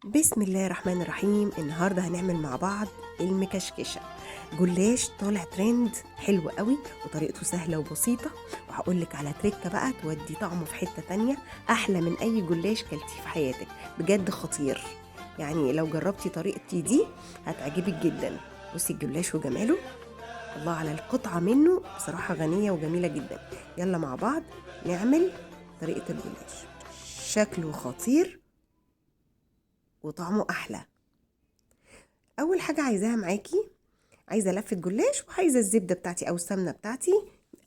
بسم الله الرحمن الرحيم. النهاردة هنعمل مع بعض المكشكشة. جلاش طالع ترند حلو قوي وطريقته سهلة وبسيطة، وهقولك على تريكة بقى تودي طعمه في حتة تانية أحلى من أي جلاش كلتيه في حياتك. بجد خطير، يعني لو جربتي طريقتي دي هتعجبك جدا. بصي الجلاش وجماله، الله على القطعة منه بصراحة غنية وجميلة جدا. يلا مع بعض نعمل طريقة الجلاش. شكله خطير وطعمه أحلى. اول حاجه عايزاها معاكي، عايزه لفه جلاش وعايزه الزبده بتاعتي او السمنه بتاعتي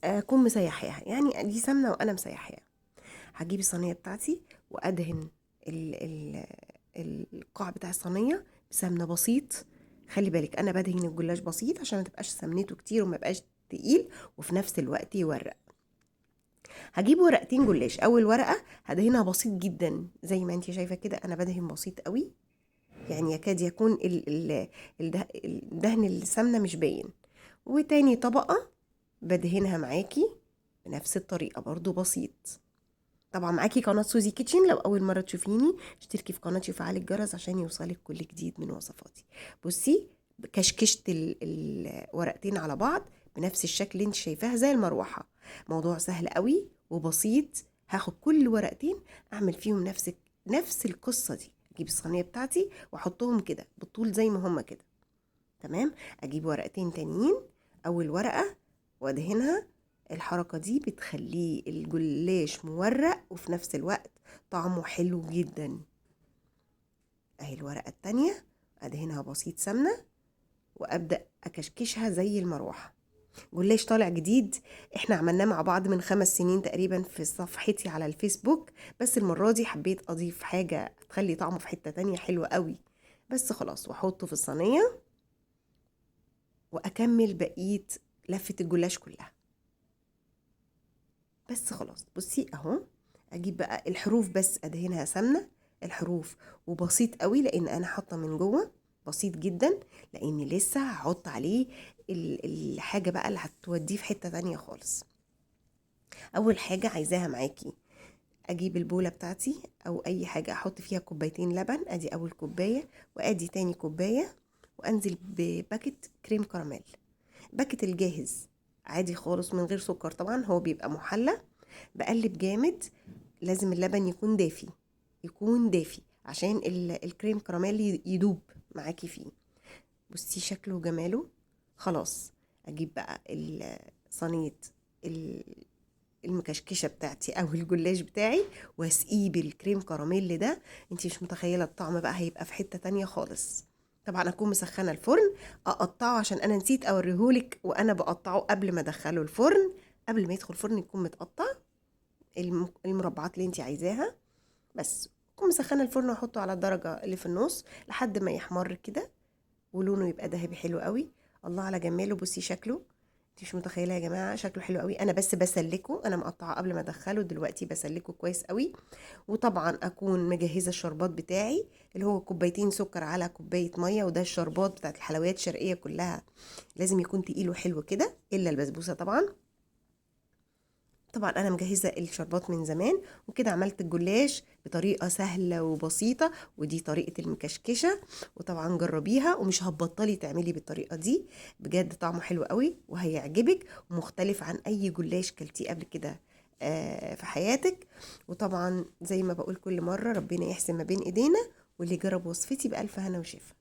اكون مسيحاها، يعني دي سمنه وانا مسيحاها. هجيب الصينيه بتاعتي وادهن ال ال القاع بتاع الصينيه بسمنه بسيط. خلي بالك انا بدهن الجلاش بسيط عشان ما تبقاش سمنته كتير وما يبقاش تقيل وفي نفس الوقت يورق. هجيب ورقتين جلاش، اول ورقه هدهنها بسيط جدا زي ما انتي شايفه كده، انا بدهن بسيط قوي، يعني يكاد يكون الدهن السمنة مش باين. وتاني طبقة بدهنها معاكي بنفس الطريقة برضو بسيط. طبعا معاكي قناة سوزي كيتشن، لو أول مرة تشوفيني اشتركي في قناتي وفعلي الجرس عشان يوصلك كل جديد من وصفاتي. بصي كشكشت الورقتين على بعض بنفس الشكل اللي انت شايفاها زي المروحة. موضوع سهل قوي وبسيط. هاخد كل ورقتين اعمل فيهم نفس القصة دي. اجيب الصينية بتاعتي واحطهم كده بالطول زي ما هما كده، تمام. اجيب ورقتين تانيين، اول ورقة وادهنها. الحركة دي بتخليه الجلاش مورق وفي نفس الوقت طعمه حلو جدا. اهي الورقة التانية ادهنها بسيط سمنة وابدأ اكشكشها زي المروحة. جلاش طالع جديد، احنا عملناه مع بعض من 5 سنين تقريبا في صفحتي على الفيسبوك، بس المرة دي حبيت اضيف حاجة تخلي طعمه في حتة تانية حلوة قوي. بس خلاص، واحطه في الصينية واكمل بقية لفة الجلاش كلها. بس خلاص بصي اهو، اجيب بقى الحروف بس ادهنها سمنة، الحروف وبسيط قوي لان انا حاطة من جوه بسيط جدا، لاني لسه هحط عليه الحاجة بقى اللي هتوديه في حتة تانية خالص. اول حاجة عايزاها معاكي، اجيب البولة بتاعتي او اي حاجة احط فيها كوبايتين لبن، ادي اول كوباية وادي تاني كوباية، وانزل بباكت كريم كراميل، باكت الجاهز عادي خالص من غير سكر، طبعا هو بيبقى محلى. بقلب جامد، لازم اللبن يكون دافي، يكون دافي عشان الكريم كراميل يدوب معاكي فيه. بصي شكله وجماله. خلاص اجيب بقى صينيه المكشكشه بتاعتي او الجلاش بتاعي واسقيه بالكريم كراميل ده. انتي مش متخيله الطعم بقى هيبقى في حته تانية خالص. طبعا اكون مسخنه الفرن، اقطعه عشان انا نسيت اوريهولك وانا بقطعه قبل ما ادخله الفرن. قبل ما يدخل الفرن يكون متقطع المربعات اللي انتي عايزاها. بس اكون مسخنه الفرن واحطه على الدرجه اللي في النص لحد ما يحمر كده ولونه يبقى ذهبي حلو قوي. الله على جماله، بصي شكله، انت مش متخيله يا جماعه شكله حلو قوي. انا بس بسلكه، انا مقطعه قبل ما ادخله دلوقتي بسلكه كويس قوي. وطبعا اكون مجهزه الشربات بتاعي اللي هو كوبايتين سكر على كوبايه ميه، وده الشربات بتاعت الحلويات الشرقيه كلها لازم يكون تقيل وحلو كده الا البسبوسه طبعا. طبعا انا مجهزه الشربات من زمان، وكده عملت الجلاش بطريقه سهله وبسيطه، ودي طريقه المكشكشه. وطبعا جربيها ومش هتبطلي تعملي بالطريقه دي، بجد طعمه حلو قوي وهيعجبك ومختلف عن اي جلاش كلتيه قبل كده في حياتك. وطبعا زي ما بقول كل مره، ربنا يحسن ما بين ايدينا، واللي جرب وصفتي بألف هنا وشفا.